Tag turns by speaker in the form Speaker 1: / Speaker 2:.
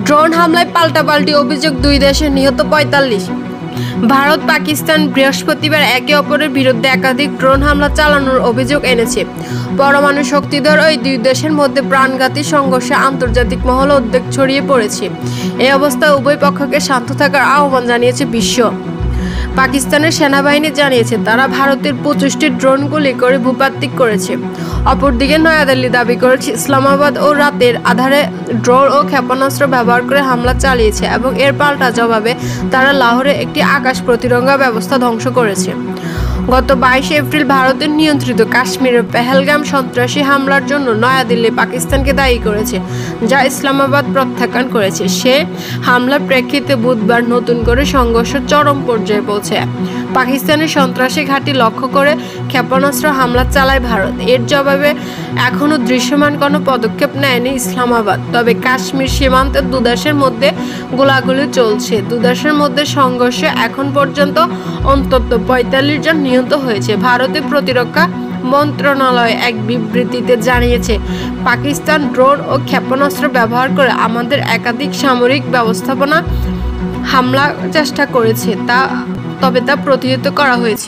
Speaker 1: Drone হামলায় পাল্টাপাল্টি অভিযোগ, দুই দেশে নিহত ৪৫। ভারত পাকিস্তান বৃহস্পতিবার একে অপরের বিরুদ্ধে একাধিক ড্রোন হামলা চালানোর অভিযোগ এনেছে। পরমাণু শক্তিধর ওই দুই দেশের মধ্যে প্রাণঘাতী সংঘর্ষে আন্তর্জাতিক মহলে উদ্বেগ ছড়িয়ে পড়েছে। এই অবস্থায় উভয় পক্ষকে শান্ত থাকার আহ্বান জানিয়েছে বিশ্ব। পাকিস্তানের সেনাবাহিনী জানিয়েছে তারা ভারতের ২৫টি ড্রোন গুলি করে ভূপাতিক করেছে। অপরদিকে নয়াদিল্লি দাবি করেছে ইসলামাবাদ ও রাতের আধারে ড্রোন ও ক্ষেপণাস্ত্র ব্যবহার করে হামলা চালিয়েছে এবং এর পাল্টা জবাবে তারা লাহোরে একটি আকাশ প্রতিরক্ষা ব্যবস্থা ধ্বংস করেছে। গত ২২ এপ্রিল ভারতের নিয়ন্ত্রিত কাশ্মীরের পেহেলগাম সন্ত্রাসী হামলার জন্য নয়াদিল্লি পাকিস্তানকে দায়ী করেছে, যা ইসলামাবাদ প্রত্যাখ্যান করেছে। সে হামলার প্রেক্ষিতে বুধবার নতুন করে সংঘর্ষ চরম পর্যায়ে পৌঁছায়। পাকিস্তানের সন্ত্রাসী ঘাঁটি লক্ষ্য করে ক্ষেপণাস্ত্র হামলা চালায় ভারত। এর জবাবে এখনও দৃশ্যমান কোনো পদক্ষেপ নেয়নি ইসলামাবাদ। তবে কাশ্মীর সীমান্তে দুদেশের মধ্যে গোলাগুলি চলছে। দুদেশের মধ্যে সংঘর্ষে এখন পর্যন্ত অন্তত ৪৫ জন নিহত হয়েছে। ভারতের প্রতিরক্ষা মন্ত্রণালয় এক বিবৃতিতে জানিয়েছে, পাকিস্তান ড্রোন ও ক্ষেপণাস্ত্র ব্যবহার করে আমাদের একাধিক সামরিক ব্যবস্থাপনা হামলা চেষ্টা করেছে, তবে তা প্রতিহত করা হয়েছে।